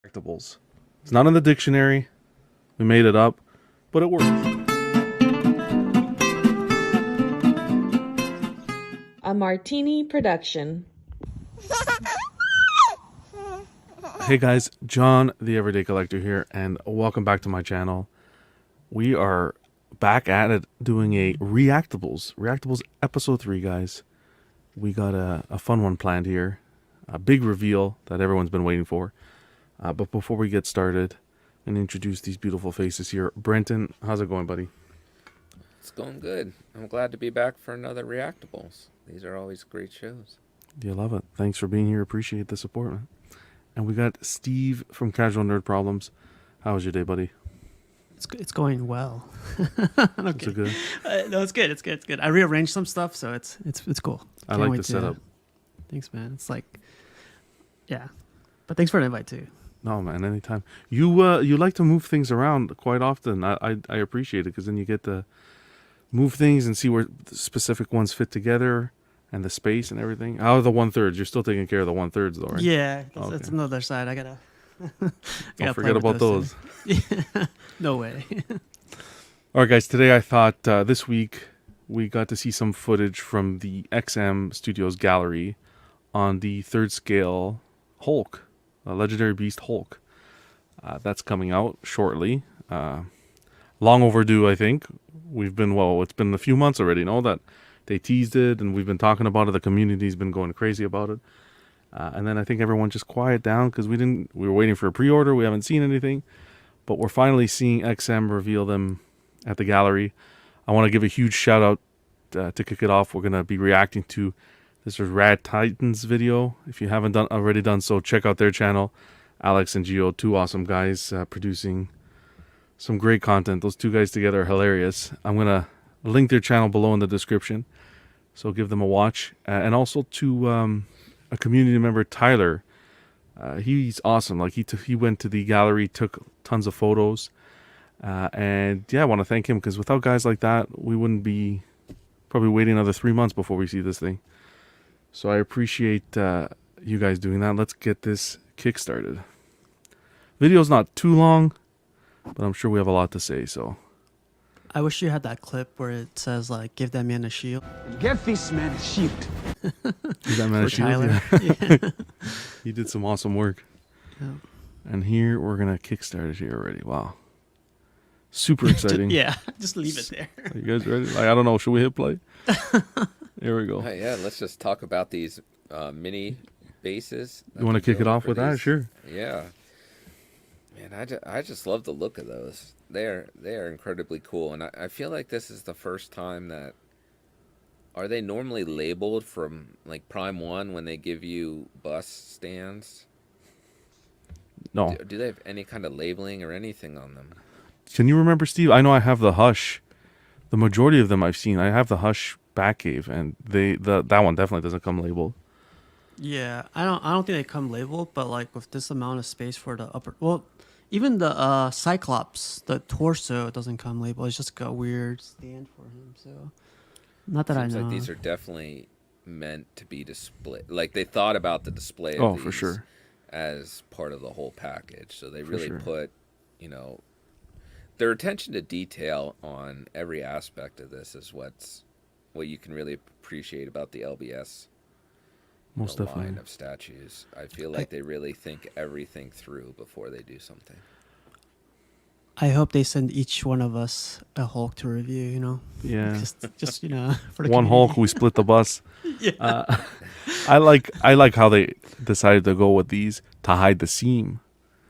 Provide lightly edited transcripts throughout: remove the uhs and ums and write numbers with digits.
Reactables. It's not in the dictionary. We made it up, but it works. A Martini production. Hey guys, John the Everyday Collector here, and welcome back to my channel. We are back at it doing a Reactables episode 3, guys. We got a fun one planned here. A big reveal that everyone's been waiting for. But before we get started, I'm going to introduce these beautiful faces here. Brenton, how's it going, buddy? It's going good. I'm glad to be back for another Reactables. These are always great shows. You love it. Thanks for being here. Appreciate the support, man. And we got Steve from Casual Nerd Problems. How was your day, buddy? It's going well. Okay. Is it good? No, it's good. It's good. I rearranged some stuff, so it's cool. I like the setup. Thanks, man. It's like, yeah. But thanks for the invite too. No, man, anytime. You like to move things around quite often. I appreciate it because then you get to move things and see where the specific ones fit together and the space and everything. How are the 1/3? You're still taking care of the 1/3 though, right? Yeah, Okay. that's another side. I gotta. Don't forget about those. No way. All right, guys. Today I thought this week we got to see some footage from the XM Studios gallery on the 3rd scale Hulk, a legendary beast Hulk. That's coming out shortly. Long overdue, I think. We've been, it's been a few months already, that they teased it and we've been talking about it. The community's been going crazy about it. And then I think everyone just quiet down because we were waiting for a pre-order. We haven't seen anything, but we're finally seeing XM reveal them at the gallery. I want to give a huge shout out to kick it off. We're going to be reacting to this Rad Titans video. If you haven't already done so, check out their channel. Alex and Gio, two awesome guys producing some great content. Those two guys together are hilarious. I'm going to link their channel below in the description, so give them a watch. And also to a community member, Tyler. He's awesome. Like he went to the gallery, took tons of photos. And yeah, I want to thank him because without guys like that, we wouldn't be probably waiting another 3 months before we see this thing. So I appreciate you guys doing that. Let's get this kick-started. Video's not too long, but I'm sure we have a lot to say, so. I wish you had that clip where it says like, "Give that man a shield." Give this man a shield. Give that man a shield. Tyler. Yeah. He did some awesome work. Yeah. And here we're gonna kickstart it here already. Wow. Super exciting. Yeah, just leave it there. Are you guys ready? Like, I don't know. Should we hit play? Here we go. Yeah, let's just talk about these mini bases. You want to kick it off with that? Sure. Yeah. Man, I just love the look of those. They are incredibly cool, and I feel like this is the first time that. Are they normally labeled from like Prime 1 when they give you bus stands? No. Do they have any kind of labeling or anything on them? Can you remember, Steve? I know I have the Hush. The majority of them I've seen. I have the Hush Batcave, and that one definitely doesn't come labeled. Yeah, I don't think they come labeled, but like with this amount of space for the upper, well, even the Cyclops, the torso doesn't come labeled. It's just a weird stand for him. So, not that Seems I know. like these are definitely meant to be displayed. Like they thought about the display of these for sure, as part of the whole package. So they For really sure. put, their attention to detail on every aspect of this is what you can really appreciate about the LBS. Most definitely. Line of statues. I feel like they really think everything through before they do something. I hope they send each one of us a Hulk to review. Yeah. just for the One community. Hulk, we split the bus. Yeah. I like how they decided to go with these to hide the seam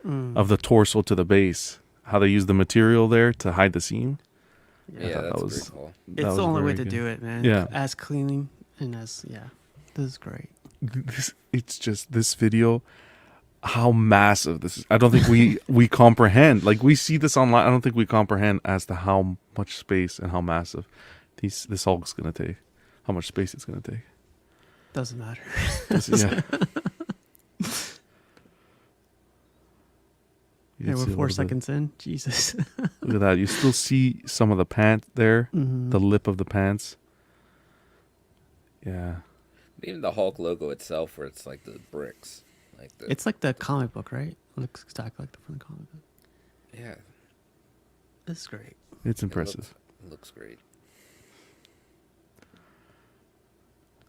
of the torso to the base. How they use the material there to hide the seam. Yeah, that's pretty cool. It's the only way to do it, man. Yeah. As clean and this is great. It's just this video, how massive this is. I don't think we comprehend. Like we see this online, I don't think we comprehend as to how much space and how massive this Hulk's gonna take. How much space it's gonna take. Doesn't matter. Yeah. Yeah, we're 4 seconds in. Jesus. Look at that. You still see some of the pant there, the lip of the pants. Yeah. Even the Hulk logo itself, where it's like the bricks. It's like the comic book, right? looks exactly like the from the comic book. Yeah, This is great. It's impressive. It looks great.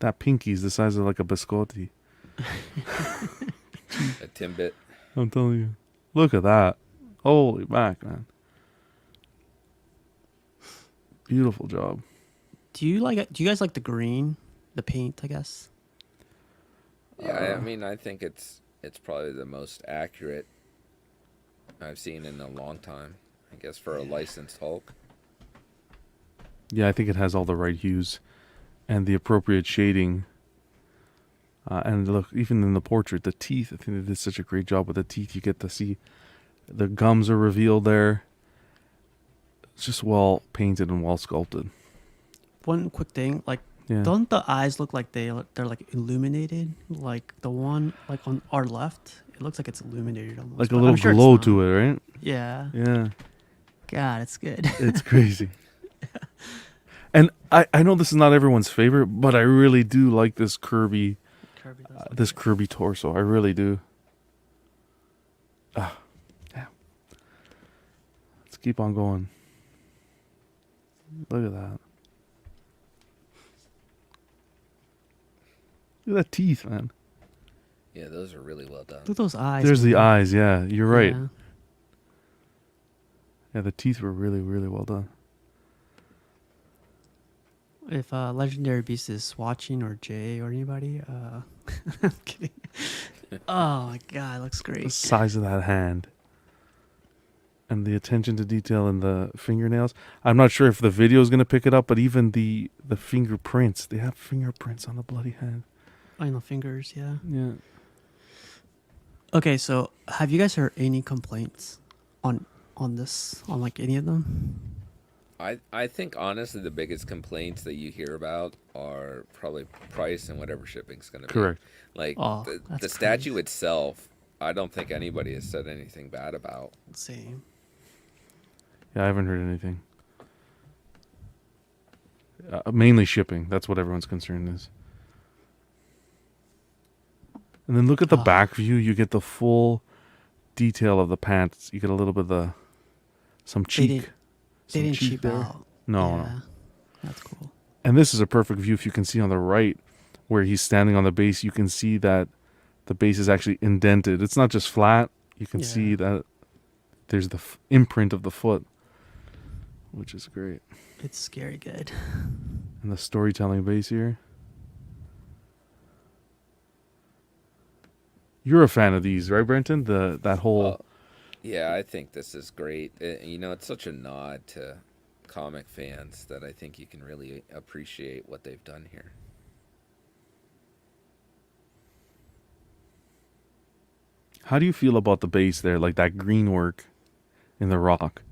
That pinky's the size of like a biscotti. A Timbit. I'm telling you. Look at that. Holy mac, man. Beautiful job. Do you guys like the green, the paint? I guess. Yeah, I mean, I think it's probably the most accurate I've seen in a long time. I guess for a licensed Hulk. Yeah, I think it has all the right hues and the appropriate shading. And look, even in the portrait, the teeth, I think they did such a great job with the teeth. You get to see the gums are revealed there. It's just well painted and well sculpted. One quick thing, like, Yeah. don't the eyes look like they're like illuminated? Like the one like on our left, it looks like it's illuminated almost. Like a but little I'm sure it's glow not. to it, right? Yeah. Yeah. God, it's good. It's crazy. And I know this is not everyone's favorite, but I really do like this Kirby Kirby does look this good. Kirby torso. I really do. Yeah. Let's keep on going. Look at that. Look at that teeth, man. Yeah, those are really well done. Look at those eyes. There's the man. eyes. Yeah, you're right. Yeah. Yeah, the teeth were really, really well done. If Legendary Beast is watching, or Jay or anybody, I'm kidding. Oh my god, it looks The great. size of that hand. And the attention to detail in the fingernails. I'm not sure if the video is going to pick it up, but even the fingerprints. They have fingerprints on the bloody hand. On the fingers, yeah. Yeah. Okay, so have you guys heard any complaints on this, on like any of them? I think honestly the biggest complaints that you hear about are probably price and whatever shipping's going to be. Correct. Like Oh, the that's statue crazy. itself, I don't think anybody has said anything bad about. Same. Yeah, I haven't heard anything. Mainly shipping. That's what everyone's concern is. And then look at the Ah. back view. You get the full detail of the pants. You get a little bit of some cheek. They some didn't cheek cheap there. out. No, Yeah. no. That's cool. And this is a perfect view. If you can see on the right where he's standing on the base, you can see that the base is actually indented. It's not just flat. You can see Yeah. that there's the imprint of the foot, which is great. It's scary good. And the storytelling base here. You're a fan of these, right, Brenton? That whole Yeah, I think this is great. It's such a nod to comic fans that I think you can really appreciate what they've done here. How do you feel about the base there, like that green work in the rock?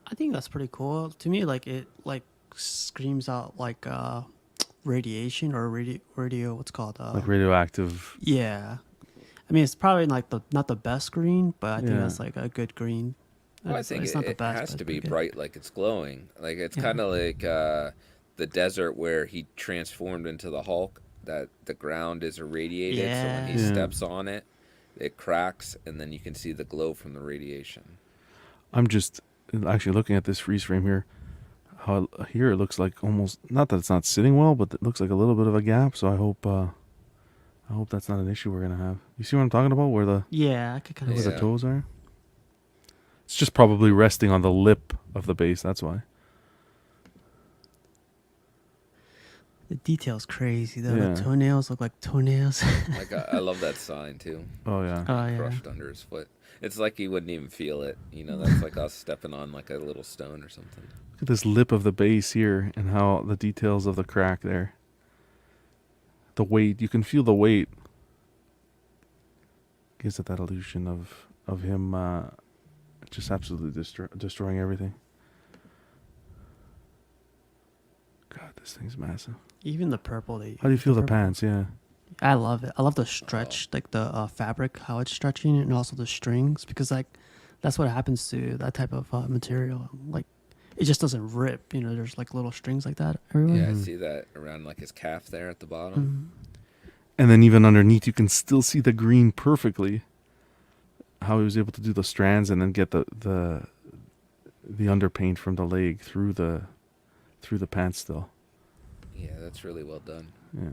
I think that's pretty cool. To me, like it like screams out like radiation or radio. What's it called? Like radioactive. Yeah. I mean, it's probably like not the best green, but I think Yeah. that's like a good green. Well, I It's- think it's it, not the it best, has but to it's be pretty good. bright like it's glowing. Like it's Yeah. kind of like the desert where he transformed into the Hulk, that the ground is irradiated, so when he Yeah. steps on it, it cracks, and then you can see the glow from the radiation. I'm just actually looking at this freeze frame here. How here it looks like almost, not that it's not sitting well, but it looks like a little bit of a gap. So I hope that's not an issue we're gonna have. You see what I'm talking about? Where the Yeah, I could kind of where Yeah. the toes are. It's just probably resting on the lip of the base. That's why. The detail's crazy though. Yeah. The toenails look like toenails. Like I love that sign too. Oh yeah. Oh yeah. Crushed under his foot. It's like he wouldn't even feel it. That's like us stepping on like a little stone or something. Look at this lip of the base here and how the details of the crack there. The weight, you can feel the weight. Gives it that illusion of him just absolutely destroying everything. God, this thing's massive. Even the purple. How do you feel the purple- pants? Yeah. I love it. I love the stretch, like the fabric, how it's stretching, and also the strings, because like that's what happens to that type of material. Like it just doesn't rip. There's like little strings like that everywhere. Yeah, I see that around like his calf there at the bottom. And then even underneath, you can still see the green perfectly. How he was able to do the strands and then get the underpaint from the leg through the pants still. Yeah, that's really well done. Yeah.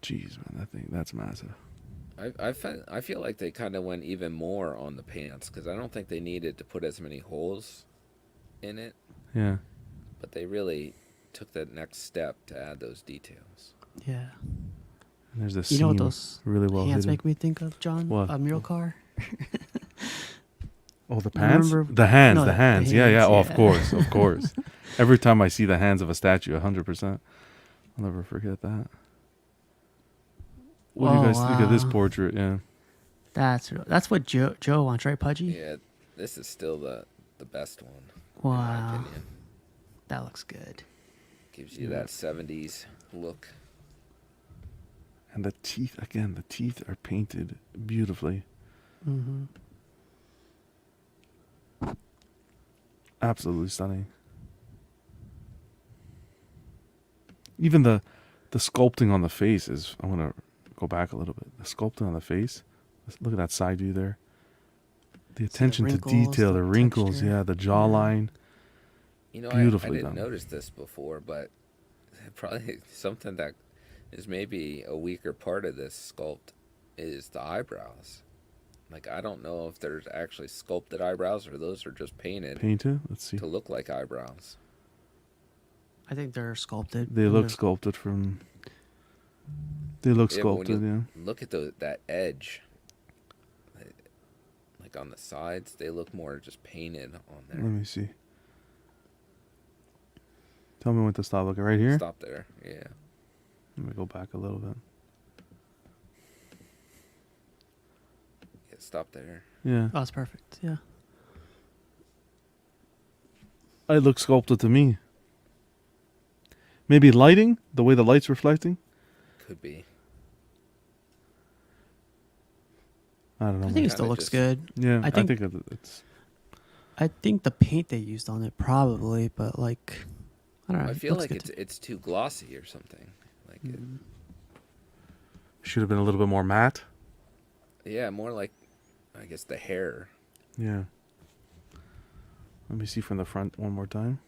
Jeez, man, that's massive. I feel like they kind of went even more on the pants because I don't think they needed to put as many holes in it, Yeah. but they really took that next step to add those details. Yeah. And there's a You know what seam those really well hands hidden. make me think of, John? What? A mural car. Oh, the pants? remember- The hands, No, the the hands. Yeah, yeah. hands, Oh, of yeah. course, of course. Every time I see the hands of a statue, 100%. I'll never forget that. What do you Oh, guys think of this wow. portrait? Yeah. That's what Joe wants, right, Pudgy? Yeah, this is still the best one, in Wow. my opinion. That looks good. Gives you that 70s look. And the teeth, again, the teeth are painted beautifully. Mm-hmm. Absolutely stunning. Even the sculpting on the face is, I want to go back a little bit. The sculpting on the face, look at that side view there. The attention to wrinkles, detail, the the wrinkles, texture. yeah, the jawline. You know, I Beautifully didn't done. notice this before, but probably something that is maybe a weaker part of this sculpt is the eyebrows. Like, I don't know if there's actually sculpted eyebrows or those are just painted Painted? Let's see. to look like eyebrows. I think they're sculpted. They and look there's- sculpted from. They look Yeah, but when sculpted, yeah. you look at that edge, like on the sides, they look more just painted on Let there. me see. Tell me when to stop looking. Right here? Stop there. Yeah. Let me go back a little bit. Yeah, stop there. Yeah. Oh, it's perfect. Yeah. It looks sculpted to me. Maybe lighting? The way the light's reflecting? Could be. I don't know. I man. think it still Kinda looks just- good. Yeah, I think- it's. I think the paint they used on it probably, but like, I don't know. I it feel looks like good to- it's too glossy or something. Like Should have been a little bit more matte. yeah, more like I guess the hair. Yeah. Let me see from the front one more time.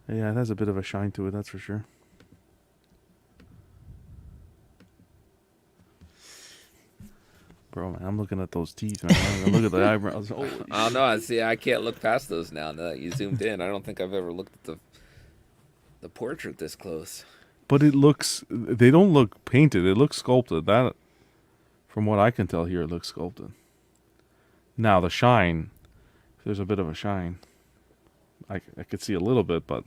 Yeah, it has a bit of a shine to it, that's for sure. Bro, man, I'm looking at those teeth, man. Look at the eyebrows. Holy I don't know. I see. I can't look past those now. Now that you zoomed in, I don't think I've ever looked at the portrait this close. But it looks, they don't look painted. It looks sculpted. That, from what I can tell here, it looks sculpted. Now, the shine, there's a bit of a shine. I could see a little bit, but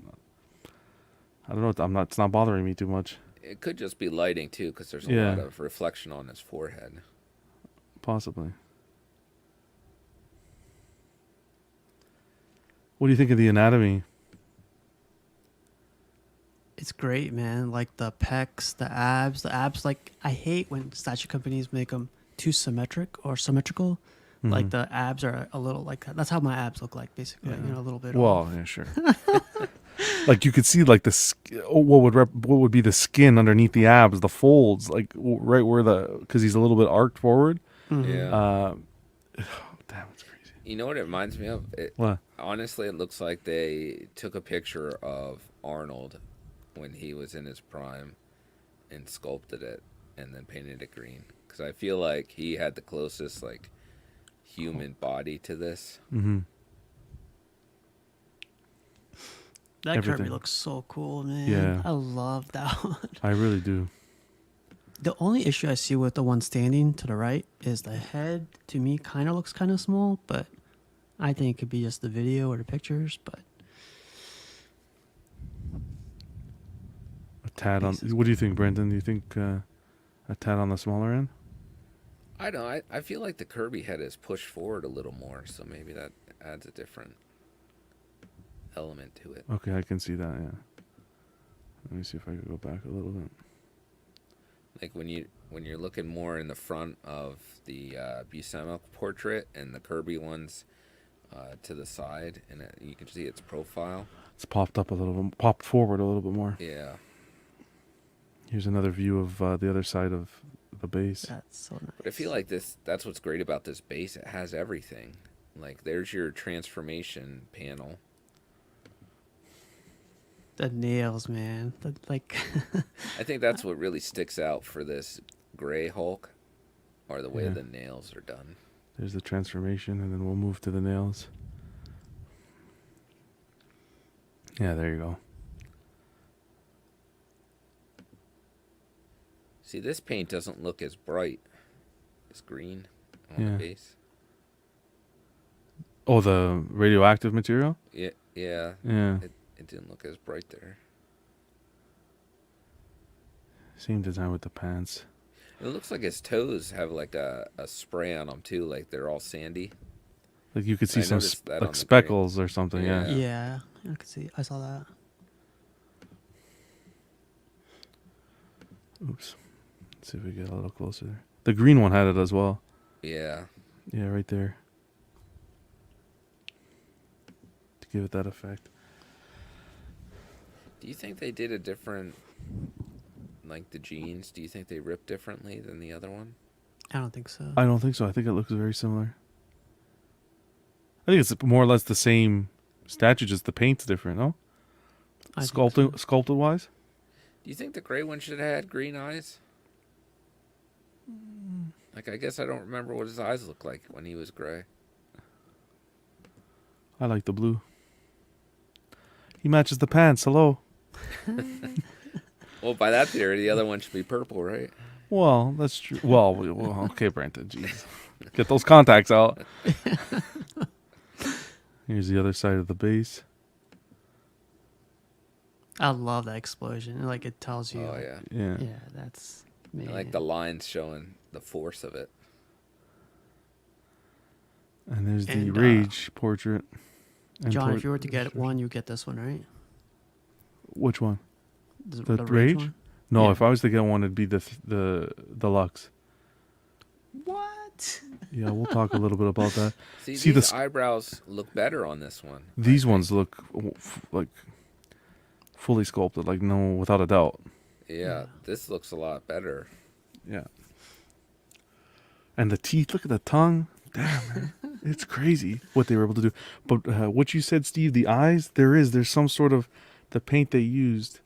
I don't know. It's not bothering me too much. It could just be lighting too, because there's a Yeah. lot of reflection on his forehead. Possibly. What do you think of the anatomy? It's great, man. Like the pecs, the abs. Like, I hate when statue companies make them too symmetrical. Like the abs are a little like that's how my abs look like, basically. Yeah. You know, a little bit. Well, off. yeah, sure. Like you could see, like what would be the skin underneath the abs, the folds, like right where because he's a little bit arced forward. Yeah. Damn, it's crazy. You know what it reminds me of? What? Honestly, it looks like they took a picture of Arnold when he was in his prime and sculpted it and then painted it green. Because I feel like he had the closest like human body to this. Mm-hmm. That everything. Kirby looks so cool, man. Yeah. I love that one. I really do. The only issue I see with the one standing to the right is the head. To me, kind of looks kind of small, but I think it could be just the video or the pictures. But A tad on. What do you think, Brendan? Do you think a tad on the smaller end? I don't know. I feel like the Kirby head is pushed forward a little more, so maybe that adds a different element to it. Okay, I can see that. Yeah. Let me see if I can go back a little bit. Like when you're looking more in the front of the Buscema portrait and the Kirby ones, to the side, and you can see its profile. It's popped up a little bit, popped forward a little bit more. Yeah. Here's another view of the other side of the base. That's so nice. But I feel like that's what's great about this base. It has everything. Like, there's your transformation panel. The nails, man. I think that's what really sticks out for this gray Hulk, or the way Yeah. the nails are done. There's the transformation, and then we'll move to the nails. Yeah, there you go. See, this paint doesn't look as bright as green on Yeah. the base. Oh, the radioactive material? Yeah. Yeah. It didn't look as bright there. Same design with the pants. It looks like his toes have like a spray on them too, like they're all sandy. Like you could see I some noticed that on like the speckles or something. Yeah. Yeah. Yeah, I could see. I saw that. Oops. Let's see if we get a little closer there. The green one had it as well. Yeah. Yeah, right there. To give it that effect. Do you think they did a different, like the jeans? Do you think they ripped differently than the other one? I don't think so. I don't think so. I think it looks very similar. I think it's more or less the same statue, just the paint's different, no? I think so. Sculpted wise? Do you think the gray one should have had green eyes? Like, I guess I don't remember what his eyes looked like when he was gray. I like the blue. He matches the pants. Hello. Well, by that theory, the other one should be purple, right? Well, that's true. Well, okay, Brenton. Jeez. Get those contacts out. Here's the other side of the base. I love that explosion. Like, it tells you. Oh, yeah. Yeah. Yeah, that's. Man. I like the lines showing the force of it. And there's the And, Rage portrait. And John, if you were to get one, you get this one, right? Which one? The Rage Rage? one? No, Yeah. if I was to get one, it'd be the deluxe. What? Yeah, we'll talk a little bit about that. See, See, these the eyebrows look better on this one. these ones look like fully sculpted, like no, without a doubt. Yeah, this looks a lot better. Yeah. And the teeth, look at the tongue. Damn, man. It's crazy what they were able to do. But what you said, Steve, the eyes, there's some sort of, the paint they used,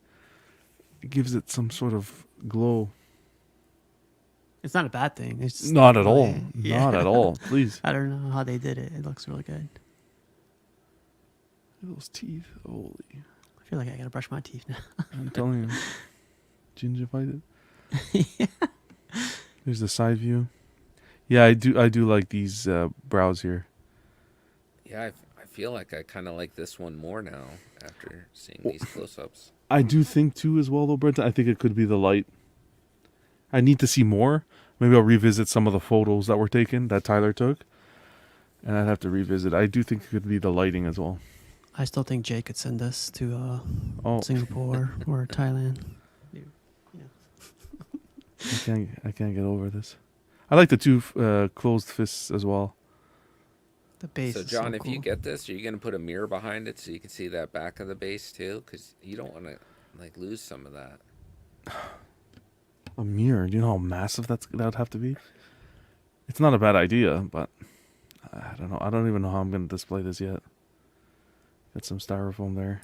it gives it some sort of glow. It's not a bad thing. It's just Not the at all. way- Yeah. Not at all. Please. I don't know how they did it. It looks really good. Look at those teeth. Holy. I feel like I gotta brush my teeth now. I'm telling you. Gingivitis. There's the side view. Yeah, I do like these brows here. Yeah, I feel like I kind of like this one more now after seeing these close-ups. I do think too as well though, Brent. I think it could be the light. I need to see more. Maybe I'll revisit some of the photos that were taken that Tyler took. And I'd have to revisit. I do think it could be the lighting as well. I still think Jay could send us to Oh, Singapore or Thailand. I can't get over this. I like the two closed fists as well. The base. So, is John, so if cool. you get this, are you going to put a mirror behind it so you can see that back of the base too? Because you don't want to like lose some of that. A mirror. Do you know how massive that would have to be? It's not a bad idea, but I don't know. I don't even know how I'm going to display this yet. Got some styrofoam there.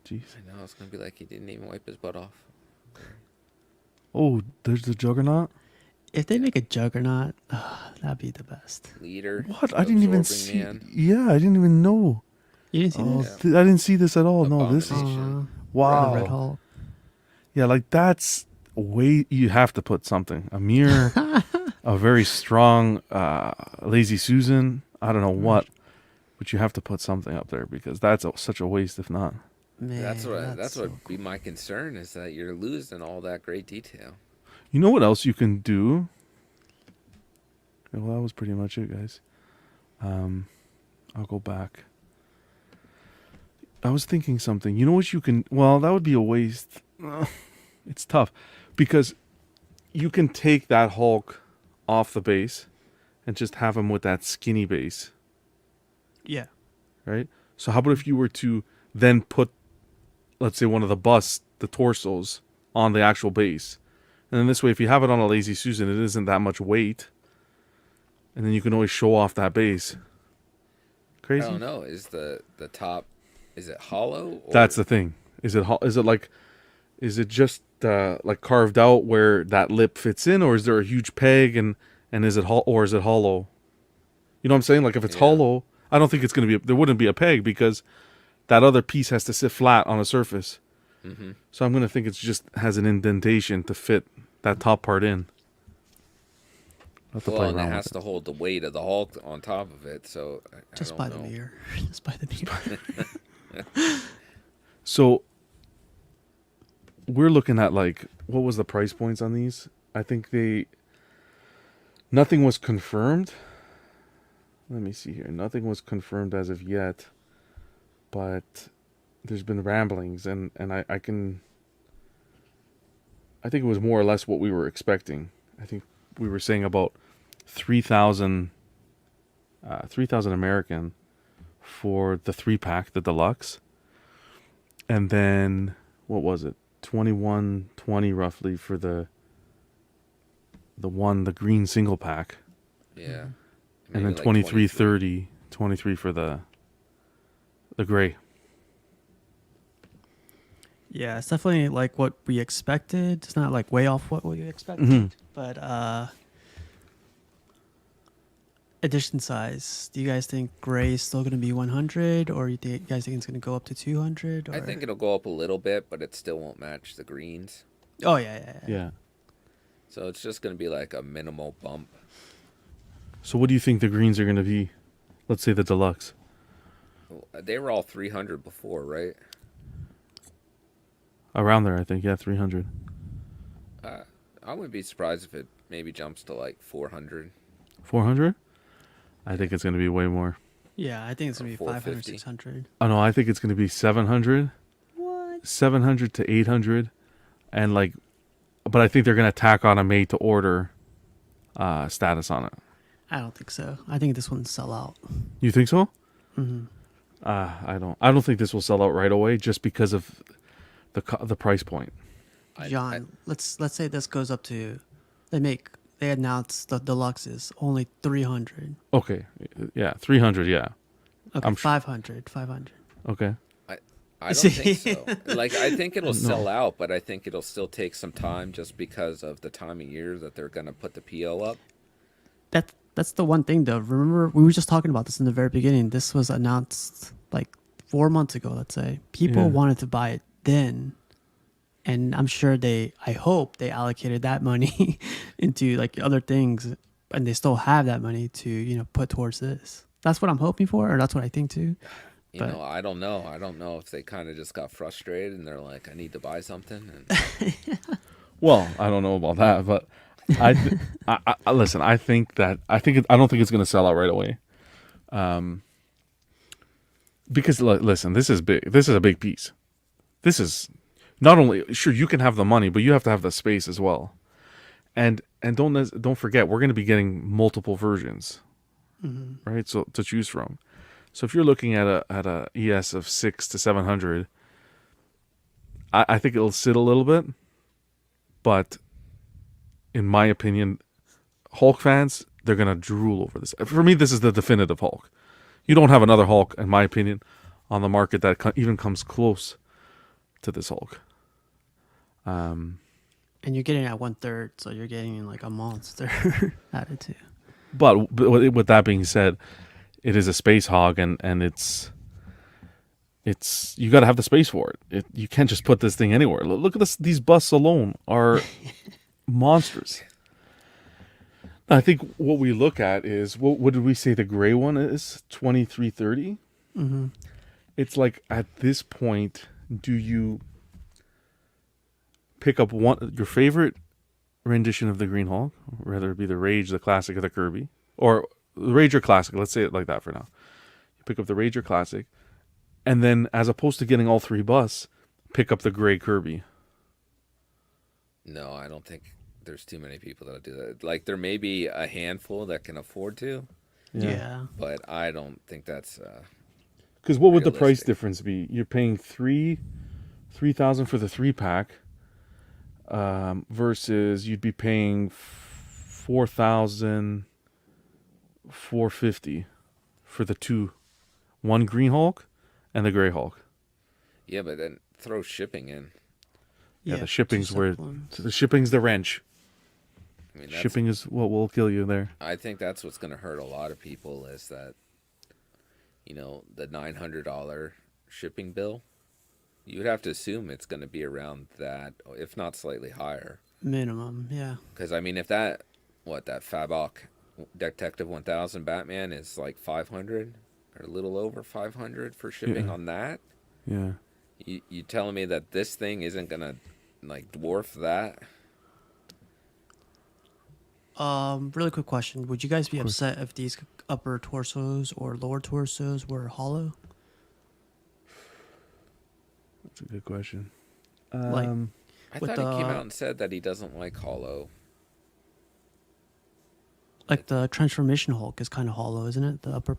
Jeez. I know, it's going to be like he didn't even wipe his butt off. Oh, there's the Juggernaut. If they make a Juggernaut, that'd be the best. Leader. What? I didn't even absorbing see. man. Yeah, I didn't even know. You didn't see Oh, this? Yeah. I didn't see this at all. No, this is Abomination. The Red wow. Hulk. Yeah, like that's way you have to put something. A mirror, a very strong Lazy Susan. I don't know what, but you have to put something up there because that's such a waste if not. Man, That's what so would be my concern is that you're losing all that great detail. You know what else you can do? Okay, well, that was pretty much it, guys. I'll go back. I was thinking something. You know what you can... Well, that would be a waste. It's tough. Because you can take that Hulk off the base and just have him with that skinny base. Yeah. right? So how about if you were to then put, let's say, one of the busts, the torsos, on the actual base, and then this way, if you have it on a Lazy Susan, it isn't that much weight, and then you can always show off that base. I Crazy. don't know. Is the top, is it hollow? Or That's the thing. Is it like, is it just like carved out where that lip fits in, or is there a huge peg and is it or is it hollow? You know what I'm saying? Like if it's Yeah. hollow, I don't think it's gonna be. There wouldn't be a peg because that other piece has to sit flat on a surface. Mm-hmm. So I'm gonna think it's just has an indentation to fit that top part in. I'll have to Well, play and it around has with to hold the weight of the Hulk on top of it. So I Just don't by the know. mirror. Just by the mirror. So we're looking at like what was the price points on these? I think nothing was confirmed. Let me see here. Nothing was confirmed as of yet, but there's been ramblings and I think it was more or less what we were expecting. I think we were saying about 3,000 American for the 3-pack, the deluxe. And then what was it? 21.20 roughly for the green single pack. Yeah. And Maybe then like 23 for the gray. Yeah, it's definitely like what we expected. It's not like way off what we expected, Mhm. but edition size. Do you guys think gray is still going to be 100, or you guys think it's going to go up to 200? Or... I think it'll go up a little bit, but it still won't match the greens. Oh yeah. Yeah. So it's just going to be like a minimal bump. So what do you think the greens are going to be? Let's say the deluxe. They were all 300 before, right? Around there, I think. Yeah, 300. I wouldn't be surprised if it maybe jumps to like 400. 400? I think it's going to be way more. Yeah, I think it's going to be 500, 450. 600. Oh no, I think it's going to be 700. What? 700 to 800, and like, but I think they're going to tack on a made to order status on it. I don't think so. I think this one's sell out. You think so? Mm-hmm. I don't think this will sell out right away just because of the price point. John, let's say this goes up to, they announced the deluxe is only 300. Okay, yeah, 300, yeah. Okay, I'm 500. Okay. I don't think so. Like, I think it'll sell out, but I think it'll still take some time just because of the time of year that they're going to put the PO up. That's the one thing though. Remember, we were just talking about this in the very beginning. This was announced like 4 months ago, let's say. People wanted to buy it then. And I'm sure I hope they allocated that money into like other things, and they still have that money to, put towards this. That's what I'm hoping for, or that's what I think too. But I don't know. I don't know if they kind of just got frustrated and they're like, I need to buy something. And Well, I don't know about that, but I listen. I don't think it's going to sell out right away. Because listen, this is big. This is a big piece. This is not only sure you can have the money, but you have to have the space as well. And don't forget, we're going to be getting multiple versions, right? So to choose from. So if you're looking at a ES of 600 to 700, I think it'll sit a little bit, but in my opinion, Hulk fans, they're gonna drool over this. For me, this is the definitive Hulk. You don't have another Hulk, in my opinion, on the market that even comes close to this Hulk. and you're getting at 1/3, so you're getting like a monster added to. But with that being said, it is a space hog, and it's you got to have the space for it. You can't just put this thing anywhere. Look at this; these busts alone are monstrous. I think what we look at is what did we say the gray one is? 2330. Mm-hmm. It's like at this point, do you pick up your favorite rendition of the Green Hulk, whether it be the Rage, the Classic, or the Kirby, or the Rage or Classic? Let's say it like that for now. You pick up the Rage or Classic, and then as opposed to getting all 3 busts, pick up the gray Kirby. no, I don't think there's too many people that'll do that. Like, there may be a handful that can afford to, Yeah. but I don't think that's Because what would the price realistic. difference be? You're paying 3,000 for the 3-pack, versus you'd be paying 4,450 for the two, one green Hulk and the gray Hulk. Yeah, but then throw shipping in. Yeah, the two shipping's separate where ones. the shipping's the wrench. I mean, Shipping is what will kill you there. I think that's what's going to hurt a lot of people is that, the $900 shipping bill. You would have to assume it's going to be around that, if not slightly higher. Minimum, yeah. Because, I mean, if that Fabok Detective 1000 Batman is like 500 or a little over 500 for shipping Yeah. on that, Yeah. you telling me that this thing isn't going to, like, dwarf that? Really quick question. Would you guys be upset if these upper torsos or lower torsos were hollow? That's a good question. Like, I With thought he came the- out and said that he doesn't like hollow. like the transformation Hulk is kind of hollow, isn't it? The upper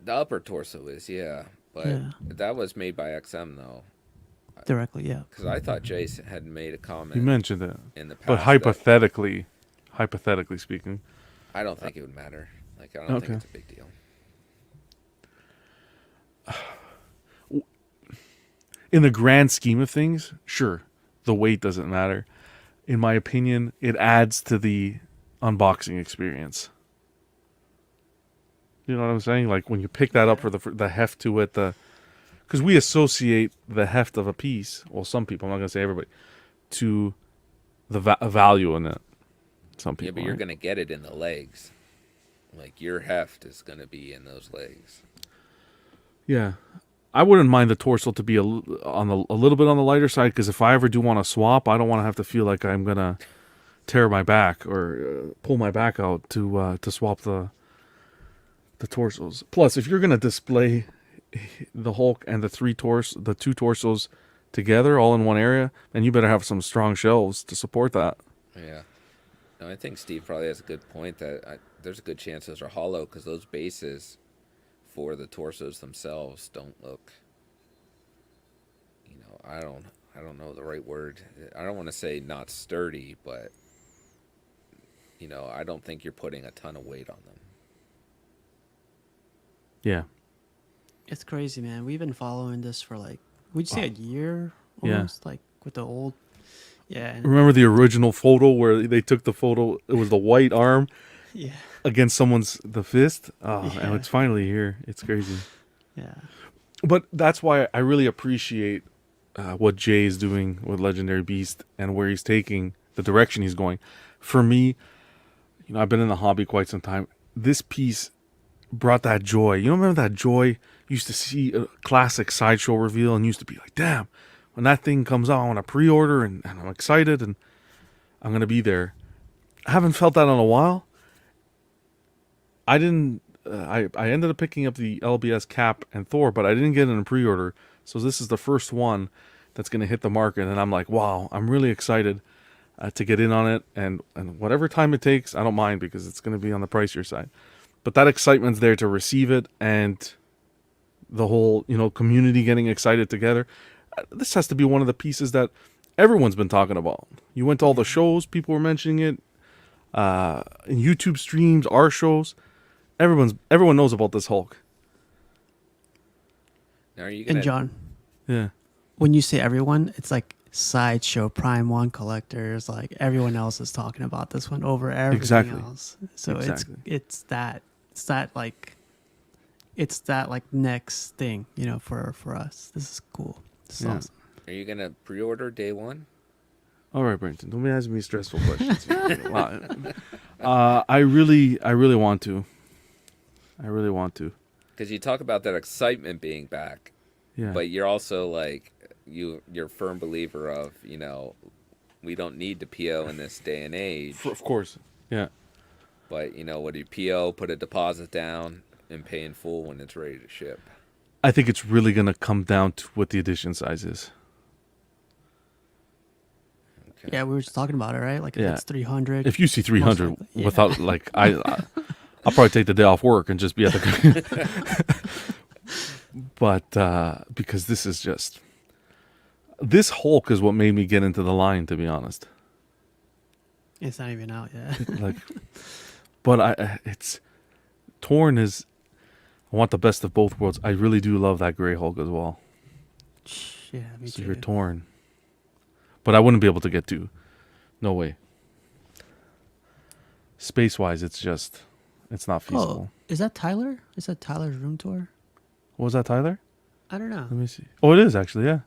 The upper torso is, yeah. But Yeah. that was made by XM, though. directly, yeah. Because I thought Jace had made a comment You mentioned it, in the past. but that hypothetically speaking, I don't think it would matter. Like, I don't Okay. think it's a big deal. in the grand scheme of things, sure, the weight doesn't matter. In my opinion, it adds to the unboxing experience. You know what I'm saying? Like when you pick that up for the heft to it, because we associate the heft of a piece. Well, some people, I'm not gonna say everybody, to the value in it. Some people. Yeah, but you're right? going to get it in the legs. Like, your heft is going to be in those legs. Yeah, I wouldn't mind the torso to be a little bit on the lighter side, because if I ever do want to swap, I don't want to have to feel like I'm gonna tear my back or pull my back out to swap the torsos. Plus, if you're gonna display the Hulk and the two torsos together all in one area, then you better have some strong shelves to support that. Yeah. No, I think Steve probably has a good point that there's a good chance those are hollow because those bases for the torsos themselves don't look, I don't know the right word. I don't want to say not sturdy, but I don't think you're putting a ton of weight on them. Yeah, It's crazy, man. We've been following this for like, would you say a year Yeah. almost? Like with the old, yeah, and- remember the original photo where they took the photo? It was the white arm yeah, against the fist. Oh, and Yeah. it's finally here. It's crazy. yeah. But that's why I really appreciate what Jay is doing with Legendary Beast and where he's taking the direction he's going. For me, I've been in the hobby quite some time. This piece brought that joy. You remember that joy? You used to see a classic Sideshow reveal and used to be like, damn, when that thing comes out, I want to pre-order and I'm excited and I'm going to be there. I haven't felt that in a while. I didn't. I ended up picking up the LBS Cap and Thor, but I didn't get it in pre-order. So this is the first one that's going to hit the market, and I'm like, wow, I'm really excited to get in on it. And whatever time it takes, I don't mind because it's going to be on the pricier side. But that excitement's there to receive it, and the whole community getting excited together. This has to be one of the pieces that everyone's been talking about. You went to all the shows, people were mentioning it, in YouTube streams, our shows. Everyone knows about this Hulk. Now, are you gonna? And John, Yeah. when you say everyone, it's like Sideshow, Prime One collectors, like everyone else is talking about this one over everything Exactly. else. So Exactly. it's that next thing, for us. This is cool. This is Yeah. awesome. Are you gonna pre-order day one? All right, Brenton. Don't be asking me stressful questions. I really want to. I really want to. Because you talk about that excitement being back, Yeah. but you're also like you're a firm believer of we don't need to PO in this day and age. Of course. Yeah. But what do you PO? Put a deposit down and pay in full when it's ready to ship. I think it's really gonna come down to what the edition size is. Okay. Yeah, we were just talking about it, right? Like if Yeah. it's 300. If you see 300 likely, yeah. without I'll probably take the day off work and just be at the. but because this Hulk is what made me get into the line, to be honest. It's not even out yet. Like, but it's Torn is. I want the best of both worlds. I really do love that Gray Hulk as well. Yeah, me So too. you're Torn, but I wouldn't be able to get to. No way. Space wise, it's not feasible. Oh, is that Tyler? Is that Tyler's room tour? What was that, Tyler? I don't know. Let me see. Oh, it is actually. Yeah,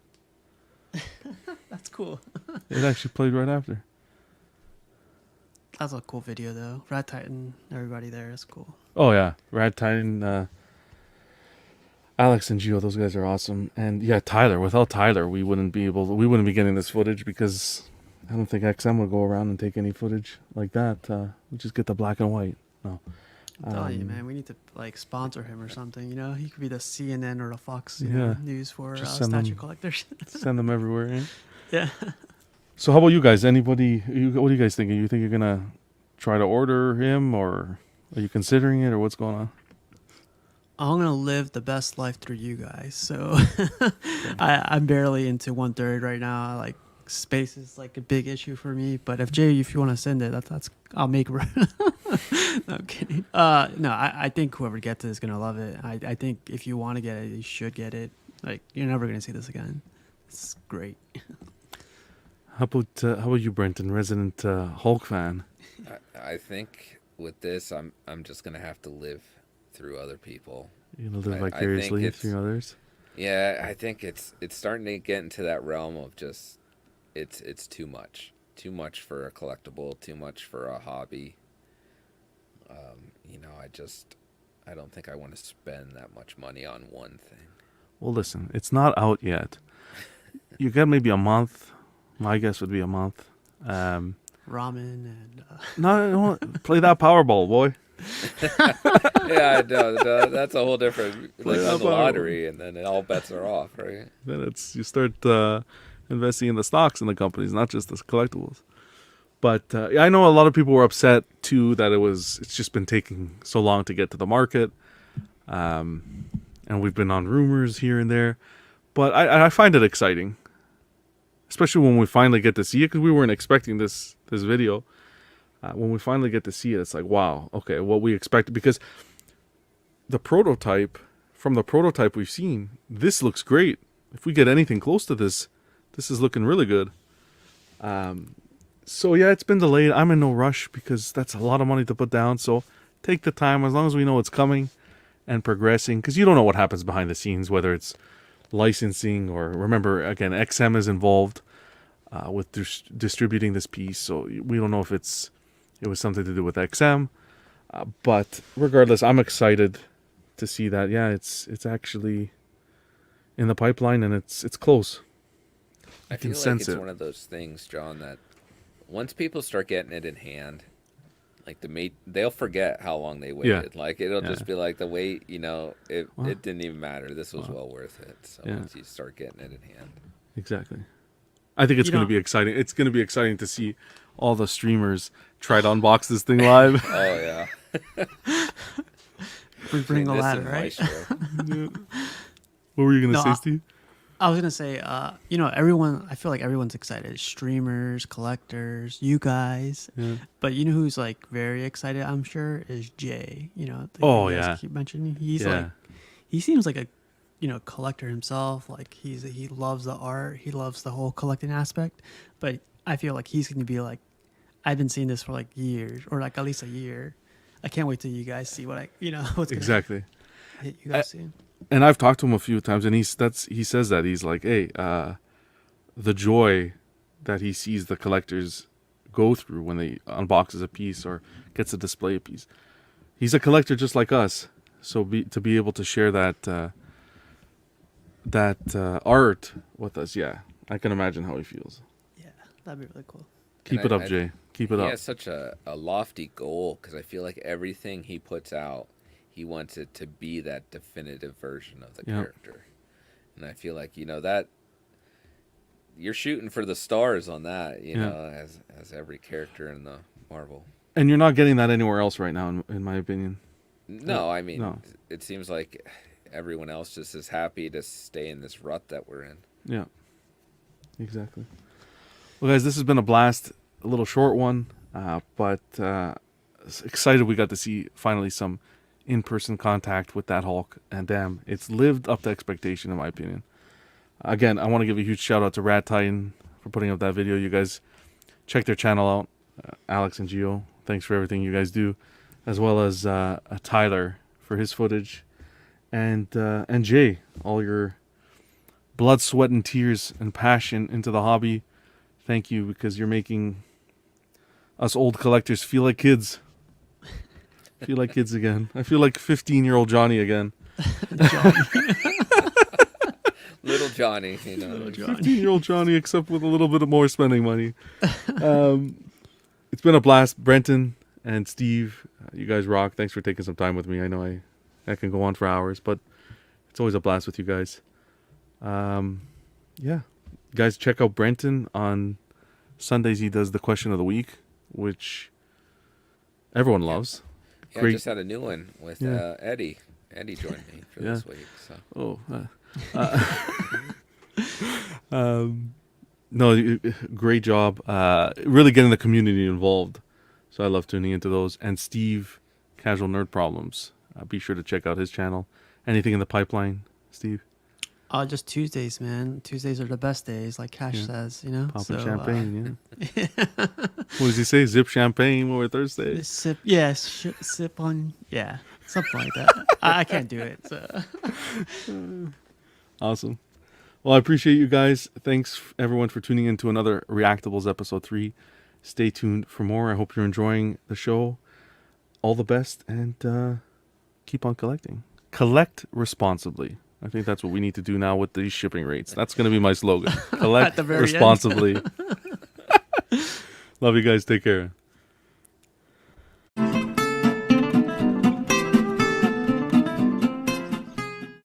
That's cool. it actually played right after. That's a cool video though. Rat Titan, everybody there is cool. Oh yeah, Rad Titan, Alex and Gio, those guys are awesome. And yeah, Tyler. Without Tyler, we wouldn't be getting this footage because I don't think XM would go around and take any footage like that. We just get the black and white. No, I'm telling you, man, we need to like sponsor him or something. You know, he could be the CNN or the Fox news for Just send statue them- collectors. send them everywhere. Eh? Yeah. So how about you guys? What do you guys think? You think you're gonna try to order him, or are you considering it, or what's going on? I'm gonna live the best life through you guys. So I'm barely into 1/3 right now. Like space is like a big issue for me. But if you want to send it, that's I'll make room. No, I'm kidding. No, I think whoever gets it is gonna love it. I think if you want to get it, you should get it. Like you're never gonna see this again. It's great. How about you, Brenton, resident Hulk fan? I think with this, I'm just gonna have to live through other people. You gonna live I think vicariously it's- through others? Yeah, I think it's starting to get into that realm of just it's too much for a collectible, too much for a hobby. I don't think I want to spend that much money on one thing. Well, listen, it's not out yet. You got maybe a month. My guess would be a month. Ramen and No, play that Powerball, boy. Yeah, no, that's a whole different Play like that on the lottery, and then all bets are off, right? Then you start investing in the stocks in the companies, not just the collectibles. But I know a lot of people were upset too that it's just been taking so long to get to the market, and we've been on rumors here and there. But I find it exciting, especially when we finally get to see it, because we weren't expecting this video. When we finally get to see it, it's like, wow, okay, what we expected, because from the prototype we've seen, this looks great. If we get anything close to this is looking really good. So yeah, it's been delayed. I'm in no rush because that's a lot of money to put down. So take the time, as long as we know it's coming and progressing, because you don't know what happens behind the scenes, whether it's licensing or, remember, again, XM is involved with distributing this piece. So we don't know if it was something to do with XM. But regardless, I'm excited to see that. Yeah, it's actually in the pipeline, and it's close. I can feel like sense it's it. one of those things, John, that once people start getting it in hand, like they'll forget how long they waited. Like it'll just be like the wait, it didn't even matter. This was well worth it. So once you start getting it in hand. Exactly. I think it's going to be exciting. It's going to be exciting to see all the streamers try to unbox this thing live. Oh yeah. we bring a This ladder, and right? Maestro. What were you going to No, say, Steve? I was gonna say, everyone. I feel like everyone's excited. Streamers, collectors, you guys. Yeah. But you know who's like very excited? I'm sure is Jay. You know. Oh, you guys yeah. Keep mentioning. He's like, he seems like a, collector himself. Like he loves the art. He loves the whole collecting aspect. But I feel like he's gonna be like, I've been seeing this for like years, or like at least a year. I can't wait till you guys see what what's gonna Exactly. hit you guys soon. And I've talked to him a few times, and he says that he's like, hey, the joy that he sees the collectors go through when they unboxes a piece or gets to display a piece. He's a collector just like us, so to be able to share that art with us, yeah, I can imagine how he feels. Yeah, that'd be really cool. Keep it up, Jay. Keep it He up. has such a lofty goal, because I feel like everything he puts out, he wants it to be that definitive version of the character. And I feel like, that you're shooting for the stars on that, as every character in the Marvel. And you're not getting that anywhere else right now, in my opinion. No, I mean, No. it seems like everyone else just is happy to stay in this rut that we're in. Yeah, exactly. Well, guys, this has been a blast. A little short one, but excited we got to see finally some in-person contact with that Hulk. And damn, it's lived up to expectation in my opinion. Again, I want to give a huge shout out to Rad Titan for putting up that video. You guys check their channel out. Alex and Gio, thanks for everything you guys do, as well as Tyler for his footage, and Jay, all your blood, sweat, and tears and passion into the hobby. Thank you, because you're making us old collectors feel like kids. Feel like kids again. I feel like 15-year-old Johnny again. Little Johnny, you know. Little Johnny. 15-year-old Johnny, except with a little bit more spending money. It's been a blast. Brenton and Steve, you guys rock. Thanks for taking some time with me. I know I can go on for hours, but it's always a blast with you guys. Yeah. Guys, check out Brenton on Sundays. He does the question of the week, which everyone loves. Yeah, Great. I just had a new one with Yeah. Eddie. Eddie joined me for Yeah. this week. So no, great job. Really getting the community involved. So I love tuning into those. And Steve, Casual Nerd Problems. Be sure to check out his channel. Anything in the pipeline, Steve? Just Tuesdays, man. Tuesdays are the best days, like Cash Yeah. says, you know. Popping So, champagne, yeah. What does he say? Zip champagne over Thursday? Sip, yeah, sip on, yeah, something like that. I can't do it. So. Awesome. Well, I appreciate you guys. Thanks, everyone, for tuning in to another Reactables Episode 3. Stay tuned for more. I hope you're enjoying the show. All the best, and keep on collecting. Collect responsibly. I think that's what we need to do now with these shipping rates. That's going to be my slogan. Collect At the very end. responsibly. Love you guys. Take care.